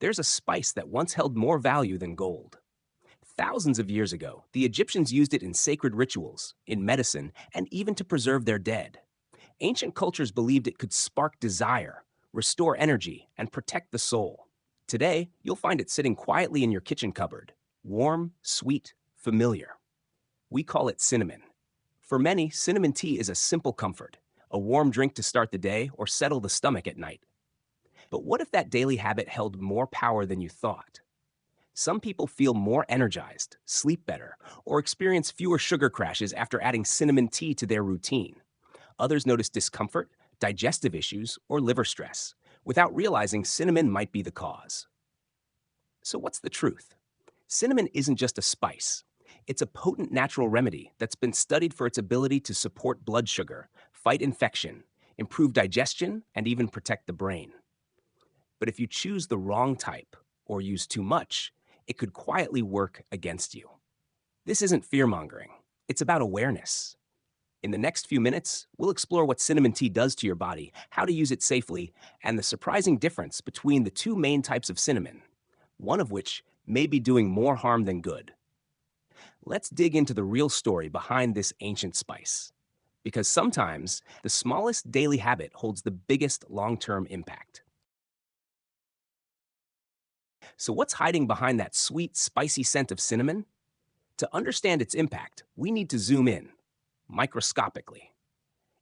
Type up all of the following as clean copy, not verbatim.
There's a spice that once held more value than gold. Thousands of years ago, the Egyptians used it in sacred rituals, in medicine, and even to preserve their dead. Ancient cultures believed it could spark desire, restore energy, and protect the soul. Today, you'll find it sitting quietly in your kitchen cupboard, warm, sweet, familiar. We call it cinnamon. For many, cinnamon tea is a simple comfort, a warm drink to start the day or settle the stomach at night. But what if that daily habit held more power than you thought? Some people feel more energized, sleep better, or experience fewer sugar crashes after adding cinnamon tea to their routine. Others notice discomfort, digestive issues, or liver stress, without realizing cinnamon might be the cause. So, what's the truth? Cinnamon isn't just a spice. It's a potent natural remedy that's been studied for its ability to support blood sugar, fight infection, improve digestion, and even protect the brain. But if you choose the wrong type or use too much, it could quietly work against you. This isn't fear-mongering. It's about awareness. In the next few minutes, we'll explore what cinnamon tea does to your body, how to use it safely, and the surprising difference between the two main types of cinnamon, one of which may be doing more harm than good. Let's dig into the real story behind this ancient spice. Because sometimes, the smallest daily habit holds the biggest long-term impact. So what's hiding behind that sweet, spicy scent of cinnamon? To understand its impact, we need to zoom in, microscopically.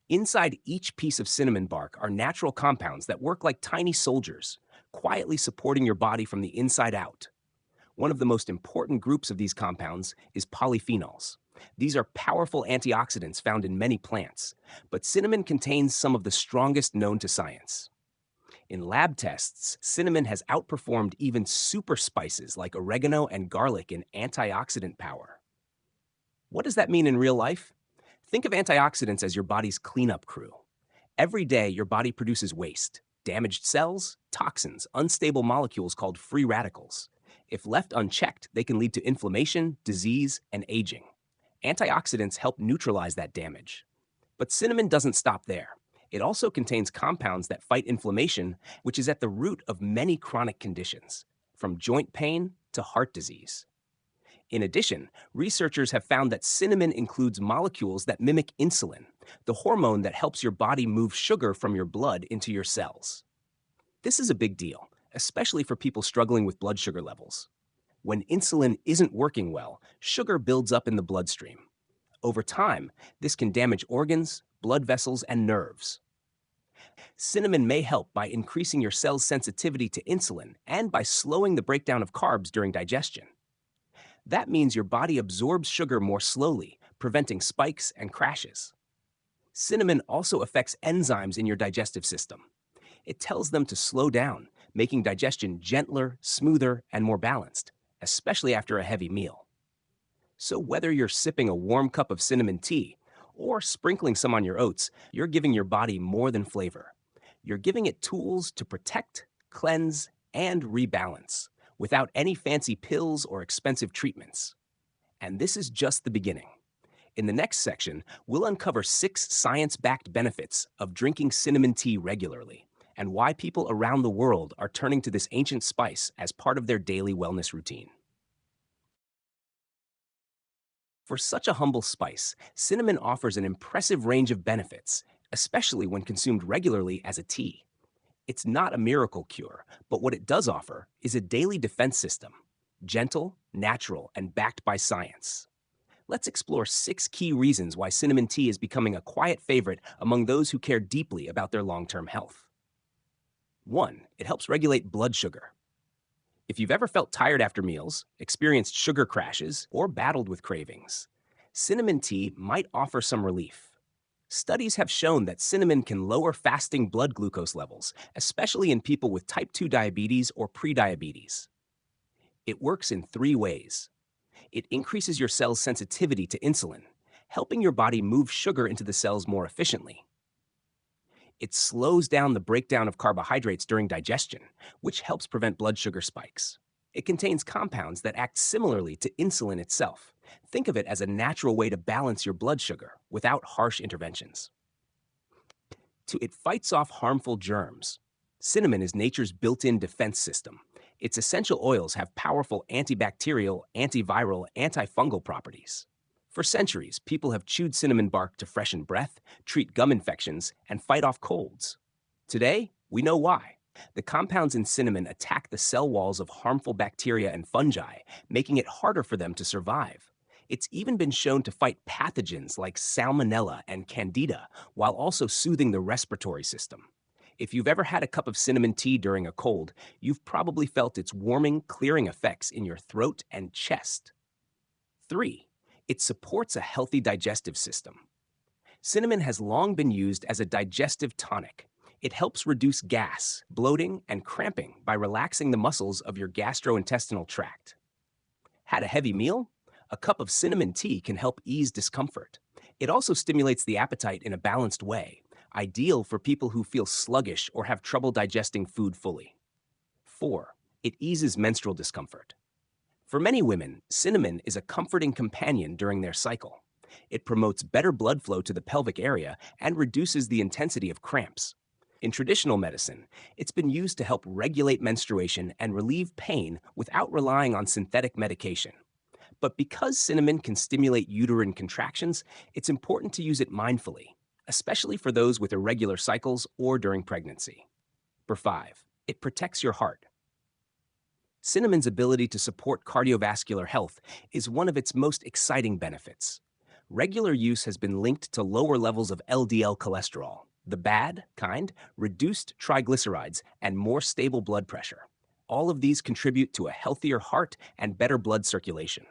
Inside each piece of cinnamon bark are natural compounds that work like tiny soldiers, quietly supporting your body from the inside out. One of the most important groups of these compounds is polyphenols. These are powerful antioxidants found in many plants, but cinnamon contains some of the strongest known to science. In lab tests, cinnamon has outperformed even super spices like oregano and garlic in antioxidant power. What does that mean in real life? Think of antioxidants as your body's cleanup crew. Every day, your body produces waste, damaged cells, toxins, unstable molecules called free radicals. If left unchecked, they can lead to inflammation, disease, and aging. Antioxidants help neutralize that damage. But cinnamon doesn't stop there. It also contains compounds that fight inflammation, which is at the root of many chronic conditions, from joint pain to heart disease. In addition, researchers have found that cinnamon includes molecules that mimic insulin, the hormone that helps your body move sugar from your blood into your cells. This is a big deal, especially for people struggling with blood sugar levels. When insulin isn't working well, sugar builds up in the bloodstream. Over time, this can damage organs, blood vessels, and nerves. Cinnamon may help by increasing your cell's sensitivity to insulin and by slowing the breakdown of carbs during digestion. That means your body absorbs sugar more slowly, preventing spikes and crashes. Cinnamon also affects enzymes in your digestive system. It tells them to slow down, making digestion gentler, smoother, and more balanced, especially after a heavy meal. So whether you're sipping a warm cup of cinnamon tea or sprinkling some on your oats, you're giving your body more than flavor. You're giving it tools to protect, cleanse, and rebalance without any fancy pills or expensive treatments. And this is just the beginning. In the next section, we'll uncover 6 science-backed benefits of drinking cinnamon tea regularly and why people around the world are turning to this ancient spice as part of their daily wellness routine. For such a humble spice, cinnamon offers an impressive range of benefits, especially when consumed regularly as a tea. It's not a miracle cure, but what it does offer is a daily defense system, gentle, natural, and backed by science. Let's explore 6 key reasons why cinnamon tea is becoming a quiet favorite among those who care deeply about their long-term health. 1. It helps regulate blood sugar. If you've ever felt tired after meals, experienced sugar crashes, or battled with cravings, cinnamon tea might offer some relief. Studies have shown that cinnamon can lower fasting blood glucose levels, especially in people with type 2 diabetes or prediabetes. It works in 3 ways. It increases your cell's sensitivity to insulin, helping your body move sugar into the cells more efficiently. It slows down the breakdown of carbohydrates during digestion, which helps prevent blood sugar spikes. It contains compounds that act similarly to insulin itself. Think of it as a natural way to balance your blood sugar without harsh interventions. 2. It fights off harmful germs. Cinnamon is nature's built-in defense system. Its essential oils have powerful antibacterial, antiviral, antifungal properties. For centuries, people have chewed cinnamon bark to freshen breath, treat gum infections, and fight off colds. Today, we know why. The compounds in cinnamon attack the cell walls of harmful bacteria and fungi, making it harder for them to survive. It's even been shown to fight pathogens like salmonella and candida while also soothing the respiratory system. If you've ever had a cup of cinnamon tea during a cold, you've probably felt its warming, clearing effects in your throat and chest. 3. It supports a healthy digestive system. Cinnamon has long been used as a digestive tonic. It helps reduce gas, bloating, and cramping by relaxing the muscles of your gastrointestinal tract. Had a heavy meal? A cup of cinnamon tea can help ease discomfort. It also stimulates the appetite in a balanced way, ideal for people who feel sluggish or have trouble digesting food fully. 4. It eases menstrual discomfort. For many women, cinnamon is a comforting companion during their cycle. It promotes better blood flow to the pelvic area and reduces the intensity of cramps. In traditional medicine, it's been used to help regulate menstruation and relieve pain without relying on synthetic medication. But because cinnamon can stimulate uterine contractions, it's important to use it mindfully, especially for those with irregular cycles or during pregnancy. Number 5. It protects your heart. Cinnamon's ability to support cardiovascular health is one of its most exciting benefits. Regular use has been linked to lower levels of LDL cholesterol, the bad kind, reduced triglycerides, and more stable blood pressure. All of these contribute to a healthier heart and better blood circulation.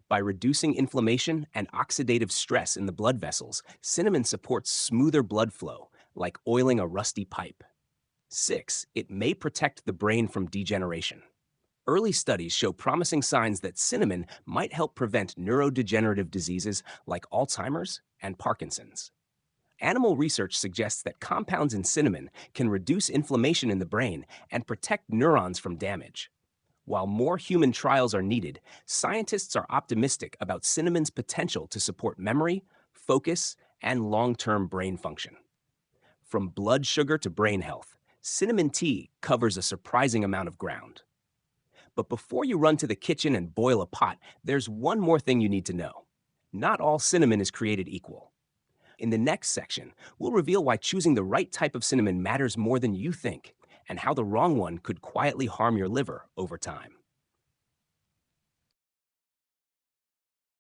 By reducing inflammation and oxidative stress in the blood vessels, cinnamon supports smoother blood flow, like oiling a rusty pipe. 6. It may protect the brain from degeneration. Early studies show promising signs that cinnamon might help prevent neurodegenerative diseases like Alzheimer's and Parkinson's. Animal research suggests that compounds in cinnamon can reduce inflammation in the brain and protect neurons from damage. While more human trials are needed, scientists are optimistic about cinnamon's potential to support memory, focus, and long-term brain function. From blood sugar to brain health, cinnamon tea covers a surprising amount of ground. But before you run to the kitchen and boil a pot, there's one more thing you need to know. Not all cinnamon is created equal. In the next section, we'll reveal why choosing the right type of cinnamon matters more than you think, and how the wrong one could quietly harm your liver over time.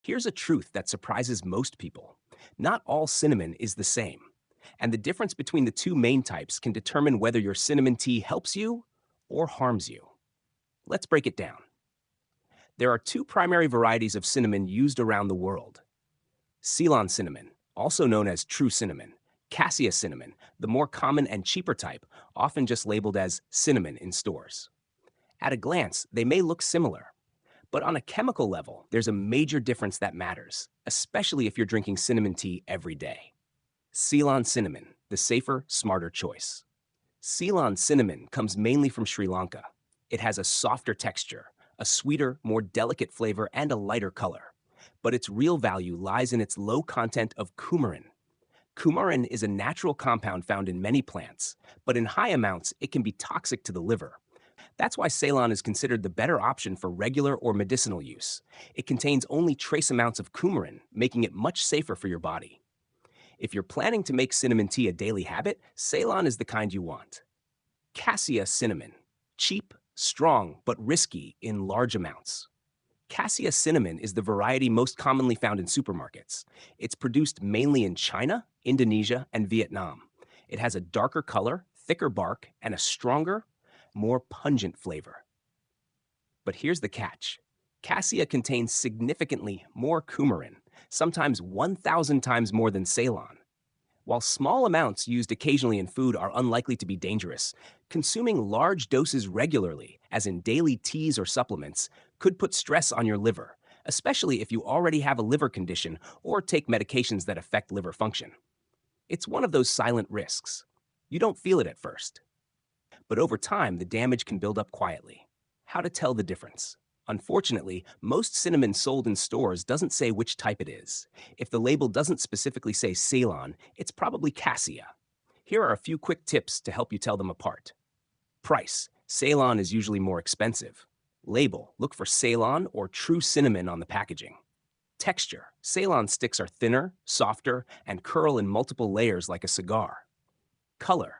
Here's a truth that surprises most people. Not all cinnamon is the same, and the difference between the two main types can determine whether your cinnamon tea helps you or harms you. Let's break it down. There are two primary varieties of cinnamon used around the world. Ceylon cinnamon, also known as true cinnamon, cassia cinnamon, the more common and cheaper type, often just labeled as cinnamon in stores. At a glance, they may look similar, but on a chemical level, there's a major difference that matters, especially if you're drinking cinnamon tea every day. Ceylon cinnamon, the safer, smarter choice. Ceylon cinnamon comes mainly from Sri Lanka. It has a softer texture, a sweeter, more delicate flavor, and a lighter color. But its real value lies in its low content of coumarin. Coumarin is a natural compound found in many plants, but in high amounts, it can be toxic to the liver. That's why Ceylon is considered the better option for regular or medicinal use. It contains only trace amounts of coumarin, making it much safer for your body. If you're planning to make cinnamon tea a daily habit, Ceylon is the kind you want. Cassia cinnamon. Cheap, strong, but risky in large amounts. Cassia cinnamon is the variety most commonly found in supermarkets. It's produced mainly in China, Indonesia, and Vietnam. It has a darker color, thicker bark, and a stronger, more pungent flavor. But here's the catch. Cassia contains significantly more coumarin, sometimes 1,000 times more than Ceylon. While small amounts used occasionally in food are unlikely to be dangerous, consuming large doses regularly, as in daily teas or supplements, could put stress on your liver, especially if you already have a liver condition or take medications that affect liver function. It's one of those silent risks. You don't feel it at first. But over time, the damage can build up quietly. How to tell the difference? Unfortunately, most cinnamon sold in stores doesn't say which type it is. If the label doesn't specifically say Ceylon, it's probably Cassia. Here are a few quick tips to help you tell them apart. Price. Ceylon is usually more expensive. Label, look for Ceylon or true cinnamon on the packaging. Texture, Ceylon sticks are thinner, softer, and curl in multiple layers like a cigar. Color,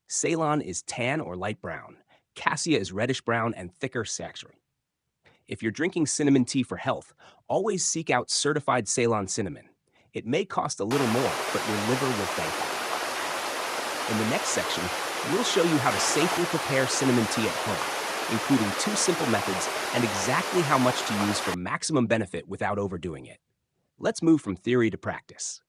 Ceylon is tan or light brown. Cassia is reddish brown and thicker saccharine. If you're drinking cinnamon tea for health, always seek out certified Ceylon cinnamon. It may cost a little more, but your liver will thank you. In the next section, we'll show you how to safely prepare cinnamon tea at home, including 2 simple methods and exactly how much to use for maximum benefit without overdoing it. Let's move from theory to practice.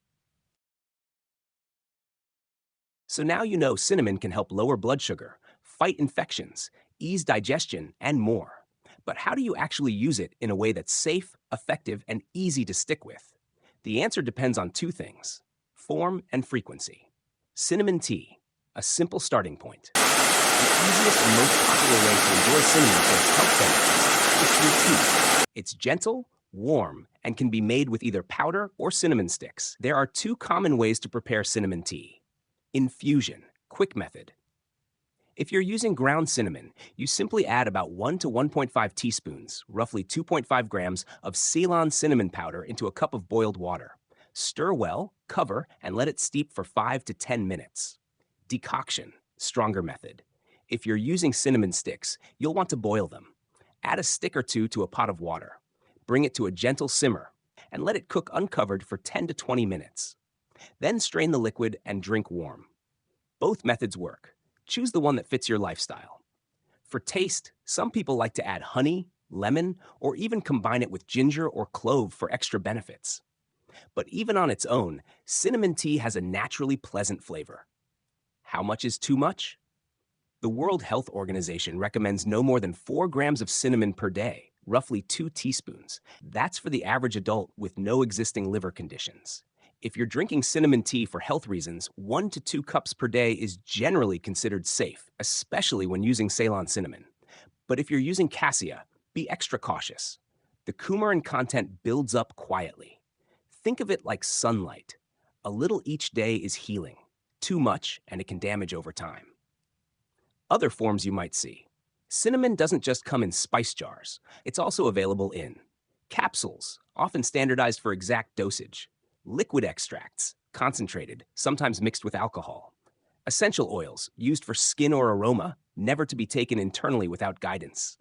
So now you know cinnamon can help lower blood sugar, fight infections, ease digestion, and more. But how do you actually use it in a way that's safe, effective, and easy to stick with? The answer depends on 2 things: form and frequency. Cinnamon tea, a simple starting point. The easiest and most popular way to enjoy cinnamon for its health benefits is through tea. It's gentle, warm, and can be made with either powder or cinnamon sticks. There are 2 common ways to prepare cinnamon tea. Infusion, quick method. If you're using ground cinnamon, you simply add about 1 to 1.5 teaspoons, roughly 2.5 grams, of Ceylon cinnamon powder into a cup of boiled water. Stir well, cover, and let it steep for 5 to 10 minutes. Decoction, stronger method. If you're using cinnamon sticks, you'll want to boil them. Add a stick or 2 to a pot of water. Bring it to a gentle simmer, and let it cook uncovered for 10 to 20 minutes. Then strain the liquid and drink warm. Both methods work. Choose the one that fits your lifestyle. For taste, some people like to add honey, lemon, or even combine it with ginger or clove for extra benefits. But even on its own, cinnamon tea has a naturally pleasant flavor. How much is too much? The World Health Organization recommends no more than 4 grams of cinnamon per day, roughly 2 teaspoons. That's for the average adult with no existing liver conditions. If you're drinking cinnamon tea for health reasons, 1 to 2 cups per day is generally considered safe, especially when using Ceylon cinnamon. But if you're using cassia, be extra cautious. The coumarin content builds up quietly. Think of it like sunlight. A little each day is healing. Too much, and it can damage over time. Other forms you might see. Cinnamon doesn't just come in spice jars. It's also available in capsules, often standardized for exact dosage. Liquid extracts, concentrated, sometimes mixed with alcohol. Essential oils, used for skin or aroma, never to be taken internally without guidance.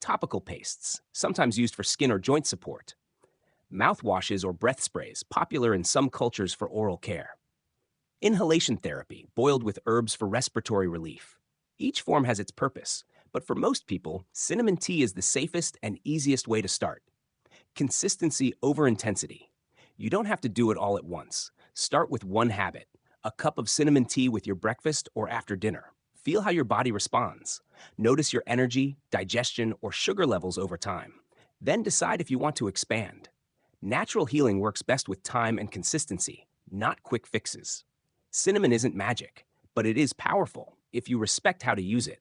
Topical pastes, sometimes used for skin or joint support. Mouthwashes or breath sprays, popular in some cultures for oral care. Inhalation therapy, boiled with herbs for respiratory relief. Each form has its purpose, but for most people, cinnamon tea is the safest and easiest way to start. Consistency over intensity. You don't have to do it all at once. Start with one habit, a cup of cinnamon tea with your breakfast or after dinner. Feel how your body responds. Notice your energy, digestion, or sugar levels over time. Then decide if you want to expand. Natural healing works best with time and consistency, not quick fixes. Cinnamon isn't magic, but it is powerful if you respect how to use it.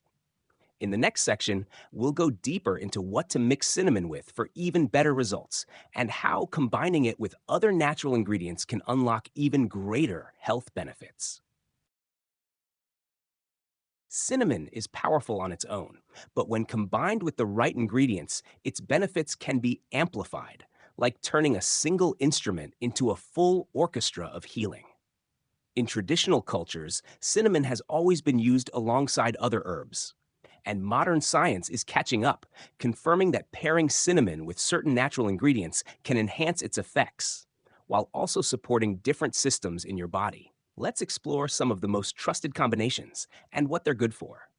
In the next section, we'll go deeper into what to mix cinnamon with for even better results and how combining it with other natural ingredients can unlock even greater health benefits. Cinnamon is powerful on its own, but when combined with the right ingredients, its benefits can be amplified, like turning a single instrument into a full orchestra of healing. In traditional cultures, cinnamon has always been used alongside other herbs. And modern science is catching up, confirming that pairing cinnamon with certain natural ingredients can enhance its effects, while also supporting different systems in your body. Let's explore some of the most trusted combinations and what they're good for.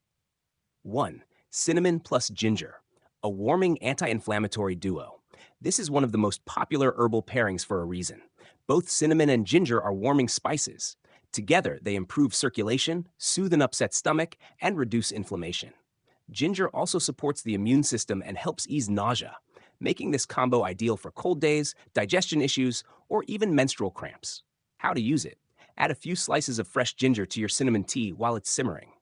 1. Cinnamon plus ginger, a warming anti-inflammatory duo. This is one of the most popular herbal pairings for a reason. Both cinnamon and ginger are warming spices. Together, they improve circulation, soothe an upset stomach, and reduce inflammation. Ginger also supports the immune system and helps ease nausea, making this combo ideal for cold days, digestion issues, or even menstrual cramps. How to use it. Add a few slices of fresh ginger to your cinnamon tea while it's simmering.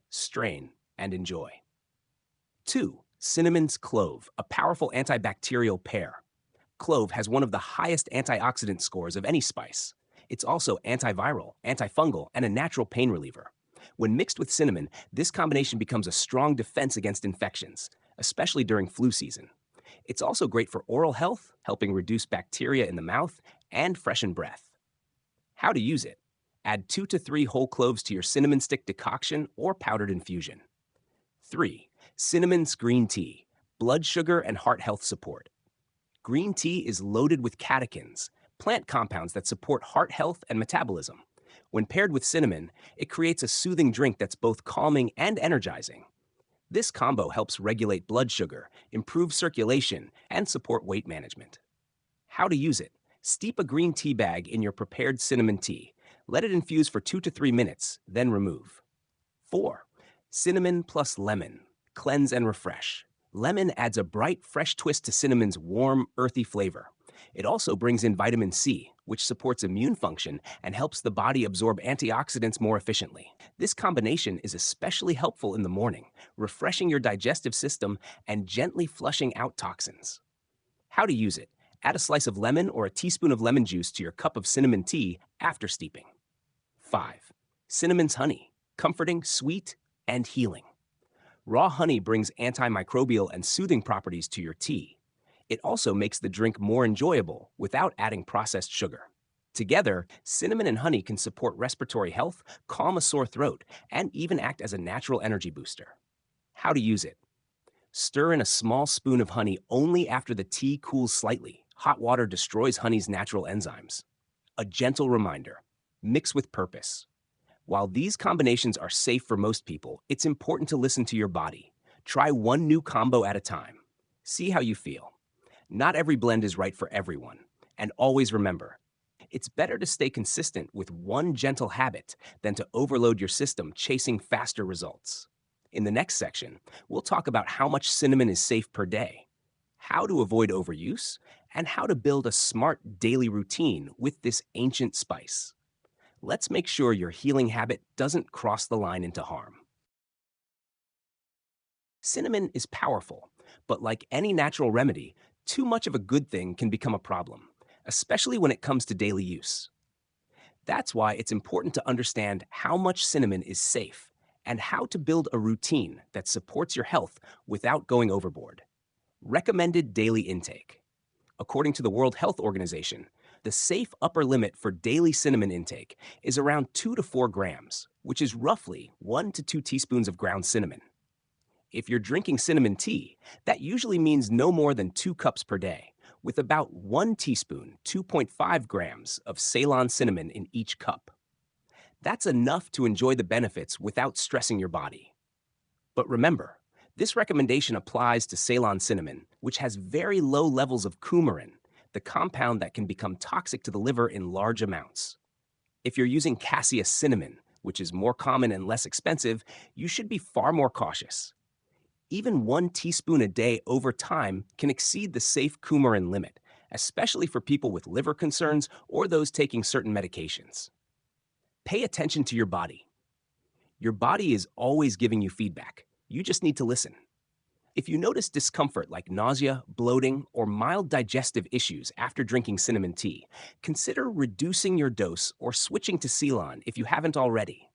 Strain and enjoy. 2. Cinnamon's clove, a powerful antibacterial pair. Clove has one of the highest antioxidant scores of any spice. It's also antiviral, antifungal, and a natural pain reliever. When mixed with cinnamon, this combination becomes a strong defense against infections, especially during flu season. It's also great for oral health, helping reduce bacteria in the mouth and freshen breath. How to use it. Add 2 to 3 whole cloves to your cinnamon stick decoction or powdered infusion. 3. Cinnamon's green tea, blood sugar and heart health support. Green tea is loaded with catechins, plant compounds that support heart health and metabolism. When paired with cinnamon, it creates a soothing drink that's both calming and energizing. This combo helps regulate blood sugar, improve circulation, and support weight management. How to use it. Steep a green tea bag in your prepared cinnamon tea. Let it infuse for 2 to 3 minutes, then remove. 4. Cinnamon plus lemon. Cleanse and refresh. Lemon adds a bright, fresh twist to cinnamon's warm, earthy flavor. It also brings in vitamin C, which supports immune function and helps the body absorb antioxidants more efficiently. This combination is especially helpful in the morning, refreshing your digestive system and gently flushing out toxins. How to use it. Add a slice of lemon or a teaspoon of lemon juice to your cup of cinnamon tea after steeping. 5. Cinnamon's honey. Comforting, sweet, and healing. Raw honey brings antimicrobial and soothing properties to your tea. It also makes the drink more enjoyable without adding processed sugar. Together, cinnamon and honey can support respiratory health, calm a sore throat, and even act as a natural energy booster. How to use it. Stir in a small spoon of honey only after the tea cools slightly. Hot water destroys honey's natural enzymes. A gentle reminder. Mix with purpose. While these combinations are safe for most people, it's important to listen to your body. Try one new combo at a time. See how you feel. Not every blend is right for everyone. And always remember, it's better to stay consistent with one gentle habit than to overload your system chasing faster results. In the next section, we'll talk about how much cinnamon is safe per day, how to avoid overuse, and how to build a smart daily routine with this ancient spice. Let's make sure your healing habit doesn't cross the line into harm. Cinnamon is powerful, but like any natural remedy, too much of a good thing can become a problem, especially when it comes to daily use. That's why it's important to understand how much cinnamon is safe and how to build a routine that supports your health without going overboard. Recommended daily intake. According to the World Health Organization, the safe upper limit for daily cinnamon intake is around 2 to 4 grams, which is roughly 1 to 2 teaspoons of ground cinnamon. If you're drinking cinnamon tea, that usually means no more than 2 cups per day, with about 1 teaspoon, 2.5 grams of Ceylon cinnamon in each cup. That's enough to enjoy the benefits without stressing your body. But remember, this recommendation applies to Ceylon cinnamon, which has very low levels of coumarin, the compound that can become toxic to the liver in large amounts. If you're using cassia cinnamon, which is more common and less expensive, you should be far more cautious. Even 1 teaspoon a day over time can exceed the safe coumarin limit, especially for people with liver concerns or those taking certain medications. Pay attention to your body. Your body is always giving you feedback. You just need to listen. If you notice discomfort like nausea, bloating, or mild digestive issues after drinking cinnamon tea, consider reducing your dose or switching to Ceylon if you haven't already.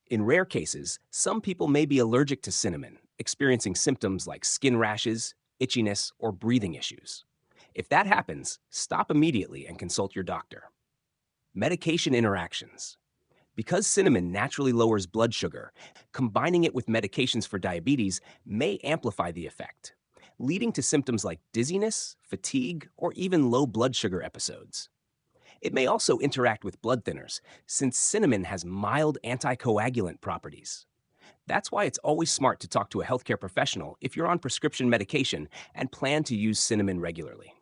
In rare cases, some people may be allergic to cinnamon, experiencing symptoms like skin rashes, itchiness, or breathing issues. If that happens, stop immediately and consult your doctor. Medication interactions. Because cinnamon naturally lowers blood sugar, combining it with medications for diabetes may amplify the effect, leading to symptoms like dizziness, fatigue, or even low blood sugar episodes. It may also interact with blood thinners, since cinnamon has mild anticoagulant properties. That's why it's always smart to talk to a healthcare professional if you're on prescription medication and plan to use cinnamon regularly.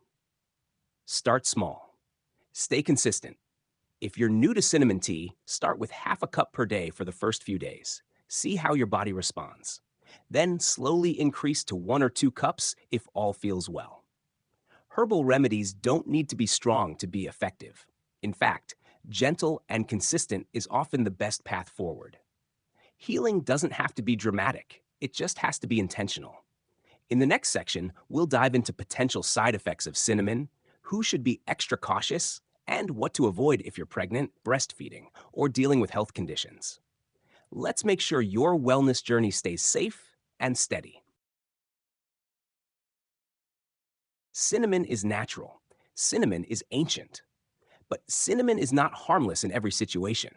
Start small. Stay consistent. If you're new to cinnamon tea, start with half a cup per day for the first few days. See how your body responds. Then slowly increase to 1 or 2 cups if all feels well. Herbal remedies don't need to be strong to be effective. In fact, gentle and consistent is often the best path forward. Healing doesn't have to be dramatic. It just has to be intentional. In the next section, we'll dive into potential side effects of cinnamon, who should be extra cautious, and what to avoid if you're pregnant, breastfeeding, or dealing with health conditions. Let's make sure your wellness journey stays safe and steady. Cinnamon is natural. Cinnamon is ancient. But cinnamon is not harmless in every situation.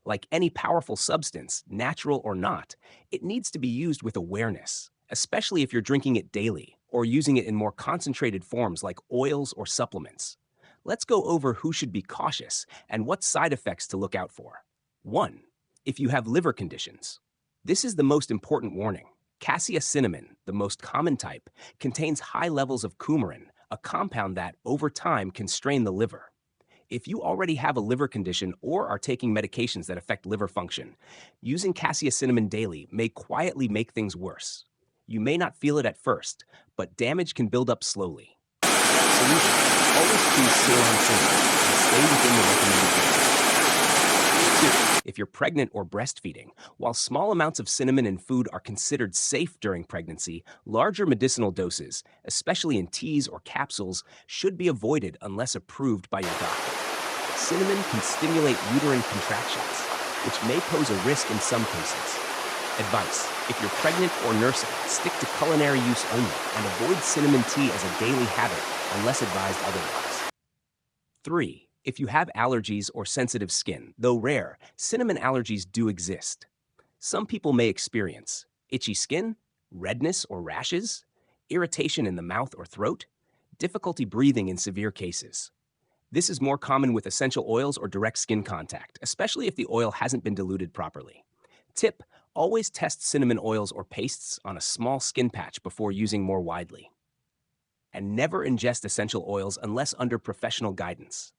Like any powerful substance, natural or not, it needs to be used with awareness, especially if you're drinking it daily or using it in more concentrated forms like oils or supplements. Let's go over who should be cautious and what side effects to look out for. 1. If you have liver conditions. This is the most important warning. Cassia cinnamon, the most common type, contains high levels of coumarin, a compound that, over time, can strain the liver. If you already have a liver condition or are taking medications that affect liver function, using cassia cinnamon daily may quietly make things worse. You may not feel it at first, but damage can build up slowly. Solution: always choose Ceylon cinnamon and stay within the recommended dose. 2. If you're pregnant or breastfeeding, while small amounts of cinnamon in food are considered safe during pregnancy, larger medicinal doses, especially in teas or capsules, should be avoided unless approved by your doctor. Cinnamon can stimulate uterine contractions, which may pose a risk in some cases. Advice: if you're pregnant or nursing, stick to culinary use only and avoid cinnamon tea as a daily habit unless advised otherwise. 3. If you have allergies or sensitive skin, though rare, cinnamon allergies do exist. Some people may experience itchy skin, redness or rashes, irritation in the mouth or throat, difficulty breathing in severe cases. This is more common with essential oils or direct skin contact, especially if the oil hasn't been diluted properly. Tip: always test cinnamon oils or pastes on a small skin patch before using more widely. And never ingest essential oils unless under professional guidance.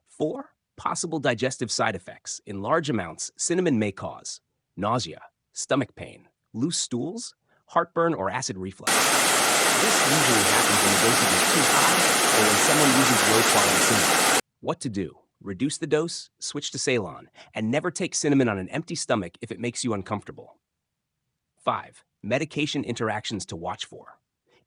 4. Possible digestive side effects. In large amounts, cinnamon may cause nausea, stomach pain, loose stools, heartburn, or acid reflux. This usually happens when the dosage is too high or when someone uses low-quality cinnamon. What to do? Reduce the dose, switch to Ceylon, and never take cinnamon on an empty stomach if it makes you uncomfortable. 5. Medication interactions to watch for.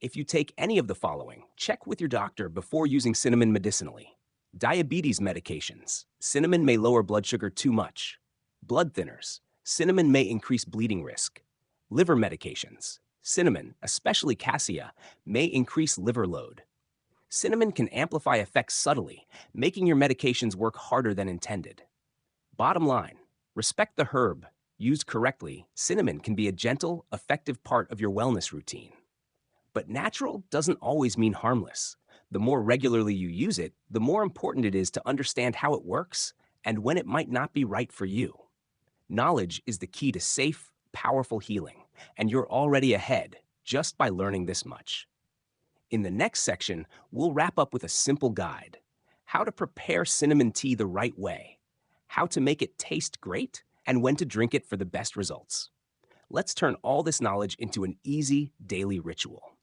If you take any of the following, check with your doctor before using cinnamon medicinally. Diabetes medications. Cinnamon may lower blood sugar too much. Blood thinners. Cinnamon may increase bleeding risk. Liver medications. Cinnamon, especially cassia, may increase liver load. Cinnamon can amplify effects subtly, making your medications work harder than intended. Bottom line: respect the herb. Used correctly, cinnamon can be a gentle, effective part of your wellness routine. But natural doesn't always mean harmless. The more regularly you use it, the more important it is to understand how it works and when it might not be right for you. Knowledge is the key to safe, powerful healing, and you're already ahead just by learning this much. In the next section, we'll wrap up with a simple guide: how to prepare cinnamon tea the right way, how to make it taste great, and when to drink it for the best results. Let's turn all this knowledge into an easy daily ritual.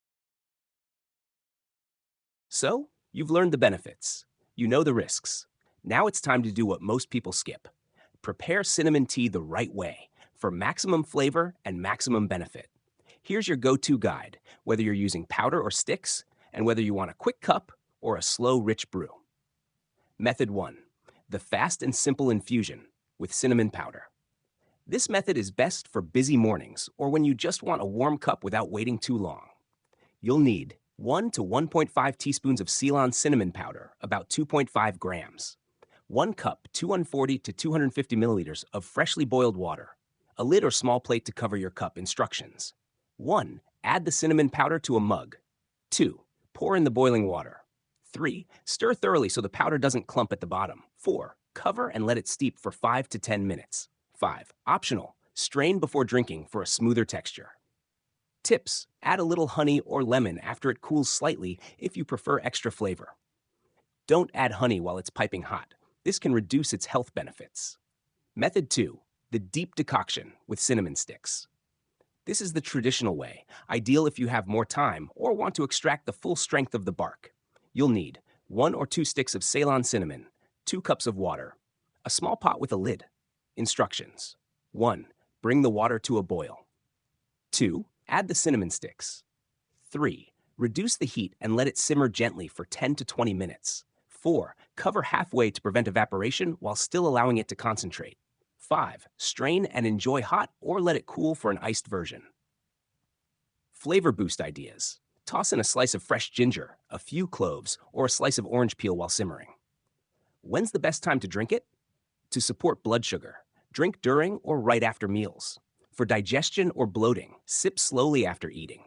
So, you've learned the benefits. You know the risks. Now it's time to do what most people skip: prepare cinnamon tea the right way for maximum flavor and maximum benefit. Here's your go-to guide, whether you're using powder or sticks, and whether you want a quick cup or a slow, rich brew. Method 1. The fast and simple infusion with cinnamon powder. This method is best for busy mornings or when you just want a warm cup without waiting too long. You'll need 1 to 1.5 teaspoons of Ceylon cinnamon powder, about 2.5 grams. 1 cup, 240 to 250 milliliters of freshly boiled water. A lid or small plate to cover your cup. Instructions. 1. Add the cinnamon powder to a mug. 2. Pour in the boiling water. 3. Stir thoroughly so the powder doesn't clump at the bottom. 4. Cover and let it steep for 5 to 10 minutes. 5. Optional. Strain before drinking for a smoother texture. Tips: add a little honey or lemon after it cools slightly if you prefer extra flavor. Don't add honey while it's piping hot. This can reduce its health benefits. Method 2. The deep decoction with cinnamon sticks. This is the traditional way, ideal if you have more time or want to extract the full strength of the bark. You'll need 1 or 2 sticks of Ceylon cinnamon, 2 cups of water, a small pot with a lid. Instructions. 1. Bring the water to a boil. 2. Add the cinnamon sticks. 3. Reduce the heat and let it simmer gently for 10 to 20 minutes. 4. Cover halfway to prevent evaporation while still allowing it to concentrate. 5. Strain and enjoy hot or let it cool for an iced version. Flavor boost ideas. Toss in a slice of fresh ginger, a few cloves, or a slice of orange peel while simmering. When's the best time to drink it? To support blood sugar, drink during or right after meals. For digestion or bloating, sip slowly after eating.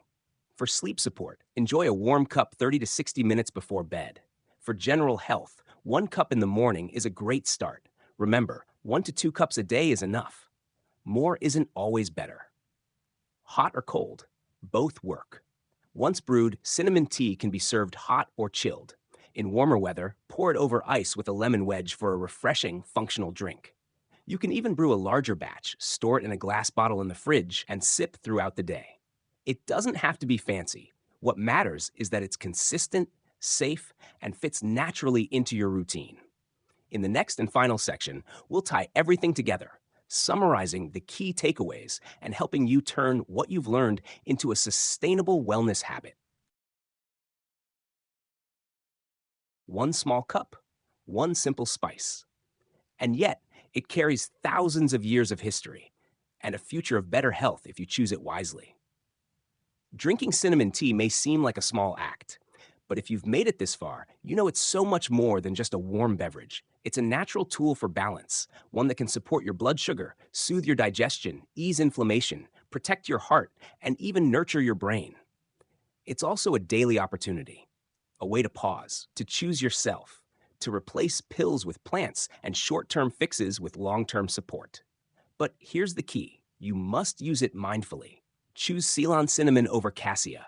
For sleep support, enjoy a warm cup 30 to 60 minutes before bed. For general health, 1 cup in the morning is a great start. Remember, 1 to 2 cups a day is enough. More isn't always better. Hot or cold, both work. Once brewed, cinnamon tea can be served hot or chilled. In warmer weather, pour it over ice with a lemon wedge for a refreshing, functional drink. You can even brew a larger batch, store it in a glass bottle in the fridge, and sip throughout the day. It doesn't have to be fancy. What matters is that it's consistent, safe, and fits naturally into your routine. In the next and final section, we'll tie everything together, summarizing the key takeaways and helping you turn what you've learned into a sustainable wellness habit. 1 small cup, 1 simple spice. And yet, it carries thousands of years of history and a future of better health if you choose it wisely. Drinking cinnamon tea may seem like a small act, but if you've made it this far, you know it's so much more than just a warm beverage. It's a natural tool for balance, one that can support your blood sugar, soothe your digestion, ease inflammation, protect your heart, and even nurture your brain. It's also a daily opportunity, a way to pause, to choose yourself, to replace pills with plants and short-term fixes with long-term support. But here's the key. You must use it mindfully. Choose Ceylon cinnamon over cassia.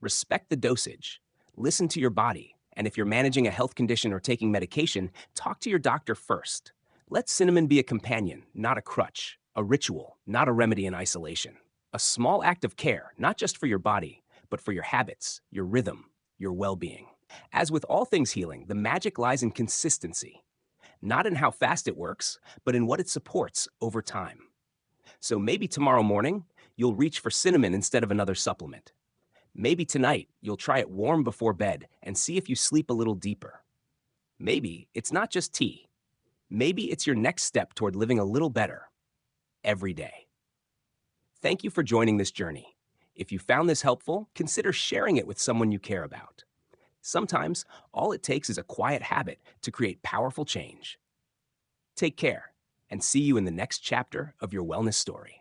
Respect the dosage. Listen to your body. And if you're managing a health condition or taking medication, talk to your doctor first. Let cinnamon be a companion, not a crutch. A ritual, not a remedy in isolation. A small act of care, not just for your body, but for your habits, your rhythm, your well-being. As with all things healing, the magic lies in consistency. Not in how fast it works, but in what it supports over time. So maybe tomorrow morning, you'll reach for cinnamon instead of another supplement. Maybe tonight, you'll try it warm before bed and see if you sleep a little deeper. Maybe it's not just tea. Maybe it's your next step toward living a little better every day. Thank you for joining this journey. If you found this helpful, consider sharing it with someone you care about. Sometimes, all it takes is a quiet habit to create powerful change. Take care, and see you in the next chapter of your wellness story.